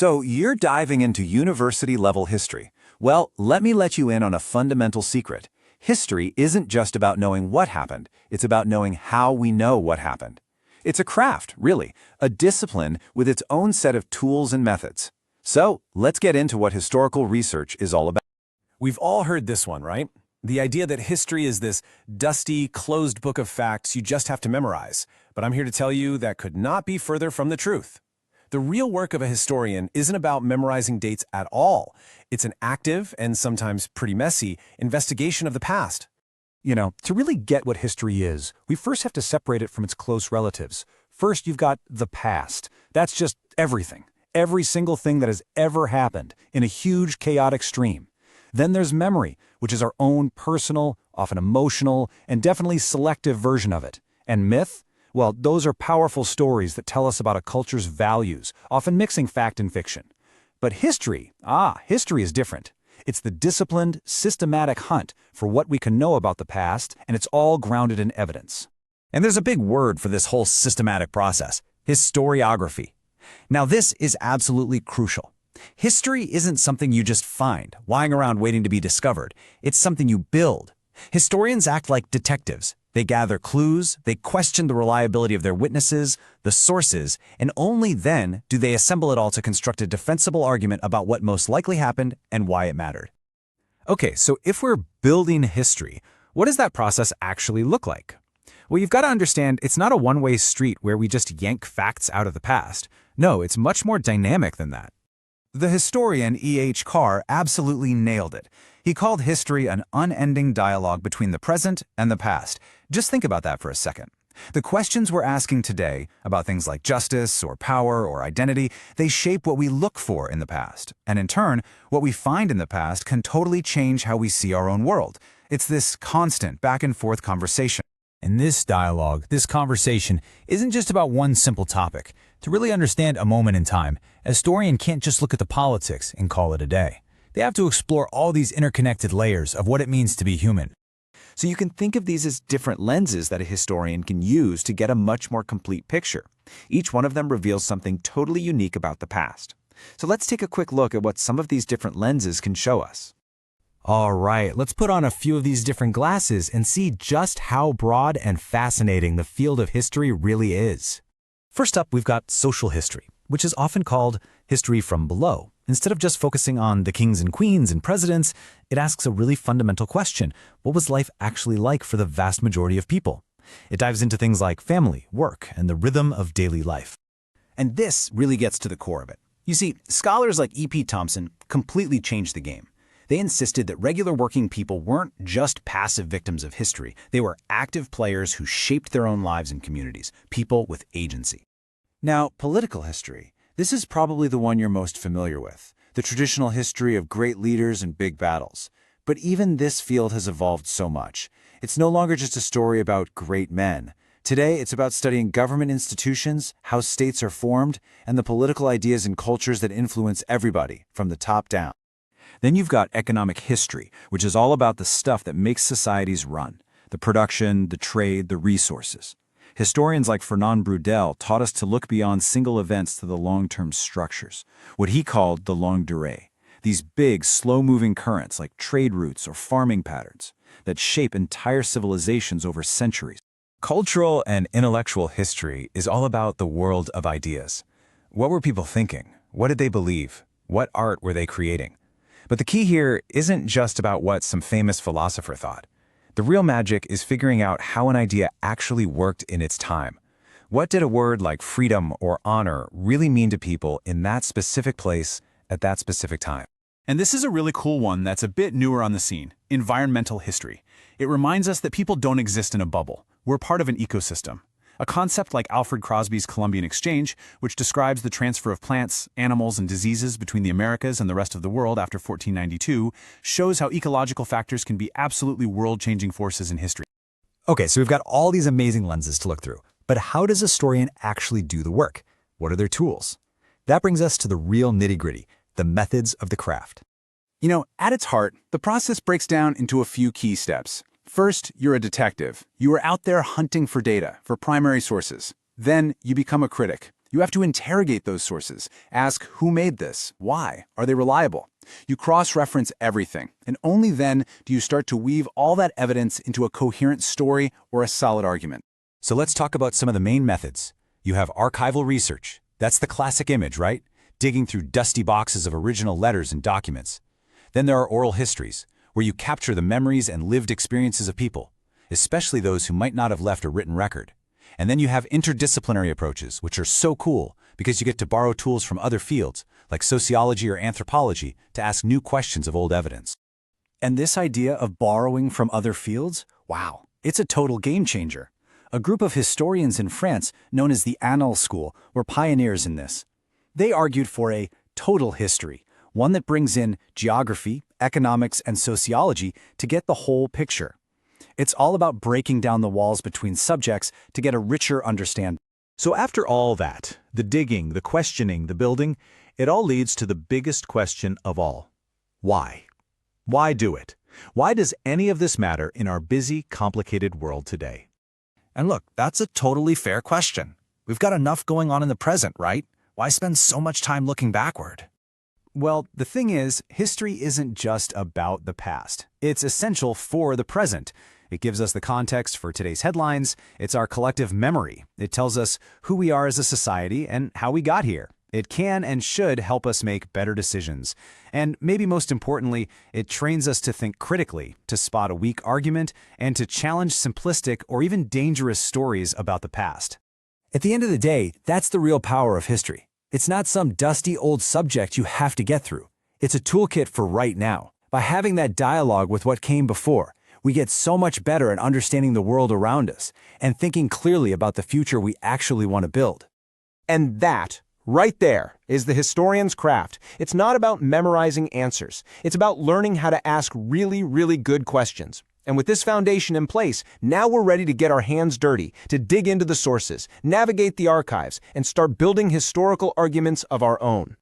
So you're diving into university-level history. Well, let me let you in on a fundamental secret. History isn't just about knowing what happened, it's about knowing how we know what happened. It's a craft, really, a discipline with its own set of tools and methods. So, let's get into what historical research is all about. We've all heard this one, right? The idea that history is this dusty, closed book of facts you just have to memorize. But I'm here to tell you that could not be further from the truth. The real work of a historian isn't about memorizing dates at all. It's an active, and sometimes pretty messy, investigation of the past. To really get what history is, we first have to separate it from its close relatives. First, you've got the past. That's just everything. Every single thing that has ever happened in a huge, chaotic stream. Then there's memory, which is our own personal, often emotional, and definitely selective version of it. And myth? Well, those are powerful stories that tell us about a culture's values, often mixing fact and fiction. But history is different. It's the disciplined, systematic hunt for what we can know about the past, and it's all grounded in evidence. And there's a big word for this whole systematic process: historiography. Now, this is absolutely crucial. History isn't something you just find, lying around waiting to be discovered. It's something you build. Historians act like detectives. They gather clues, they question the reliability of their witnesses, the sources, and only then do they assemble it all to construct a defensible argument about what most likely happened and why it mattered. Okay, so if we're building history, what does that process actually look like? Well, you've got to understand it's not a one-way street where we just yank facts out of the past. No, it's much more dynamic than that. The historian E.H. Carr absolutely nailed it. He called history an unending dialogue between the present and the past. Just think about that for a second. The questions we're asking today about things like justice or power or identity, they shape what we look for in the past. And in turn, what we find in the past can totally change how we see our own world. It's this constant back-and-forth conversation. And this dialogue, this conversation, isn't just about one simple topic. To really understand a moment in time, a historian can't just look at the politics and call it a day. They have to explore all these interconnected layers of what it means to be human. So you can think of these as different lenses that a historian can use to get a much more complete picture. Each one of them reveals something totally unique about the past. So let's take a quick look at what some of these different lenses can show us. All right, let's put on a few of these different glasses and see just how broad and fascinating the field of history really is. First up, we've got social history, which is often called history from below. Instead of just focusing on the kings and queens and presidents, it asks a really fundamental question: what was life actually like for the vast majority of people? It dives into things like family, work, and the rhythm of daily life. And this really gets to the core of it. You see, scholars like E.P. Thompson completely changed the game. They insisted that regular working people weren't just passive victims of history. They were active players who shaped their own lives and communities, people with agency. Now, political history. This is probably the one you're most familiar with, the traditional history of great leaders and big battles. But even this field has evolved so much. It's no longer just a story about great men. Today, it's about studying government institutions, how states are formed, and the political ideas and cultures that influence everybody, from the top down. Then you've got economic history, which is all about the stuff that makes societies run: the production, the trade, the resources. Historians like Fernand Braudel taught us to look beyond single events to the long-term structures, what he called the longue durée, these big, slow-moving currents like trade routes or farming patterns that shape entire civilizations over centuries. Cultural and intellectual history is all about the world of ideas. What were people thinking? What did they believe? What art were they creating? But the key here isn't just about what some famous philosopher thought. The real magic is figuring out how an idea actually worked in its time. What did a word like freedom or honor really mean to people in that specific place at that specific time? And this is a really cool one that's a bit newer on the scene: environmental history. It reminds us that people don't exist in a bubble. We're part of an ecosystem. A concept like Alfred Crosby's Columbian Exchange, which describes the transfer of plants, animals, and diseases between the Americas and the rest of the world after 1492, shows how ecological factors can be absolutely world-changing forces in history. Okay, so we've got all these amazing lenses to look through. But how does a historian actually do the work? What are their tools? That brings us to the real nitty-gritty, the methods of the craft. At its heart, the process breaks down into a few key steps. First, you're a detective. You are out there hunting for data, for primary sources. Then, you become a critic. You have to interrogate those sources. Ask who made this, why, are they reliable? You cross-reference everything, and only then do you start to weave all that evidence into a coherent story or a solid argument. So let's talk about some of the main methods. You have archival research. That's the classic image, right? Digging through dusty boxes of original letters and documents. Then there are oral histories, where you capture the memories and lived experiences of people, especially those who might not have left a written record. And then you have interdisciplinary approaches, which are so cool because you get to borrow tools from other fields, like sociology or anthropology, to ask new questions of old evidence. And this idea of borrowing from other fields? Wow, it's a total game changer. A group of historians in France, known as the Annales School, were pioneers in this. They argued for a total history, one that brings in geography, economics, and sociology to get the whole picture. It's all about breaking down the walls between subjects to get a richer understanding. So after all that, the digging, the questioning, the building, it all leads to the biggest question of all. Why? Why do it? Why does any of this matter in our busy, complicated world today? And look, that's a totally fair question. We've got enough going on in the present, right? Why spend so much time looking backward? Well, the thing is, history isn't just about the past. It's essential for the present. It gives us the context for today's headlines. It's our collective memory. It tells us who we are as a society and how we got here. It can and should help us make better decisions. And maybe most importantly, it trains us to think critically, to spot a weak argument, and to challenge simplistic or even dangerous stories about the past. At the end of the day, that's the real power of history. It's not some dusty old subject you have to get through. It's a toolkit for right now. By having that dialogue with what came before, we get so much better at understanding the world around us and thinking clearly about the future we actually want to build. And that, right there, is the historian's craft. It's not about memorizing answers. It's about learning how to ask really, really good questions. And with this foundation in place, now we're ready to get our hands dirty, to dig into the sources, navigate the archives, and start building historical arguments of our own.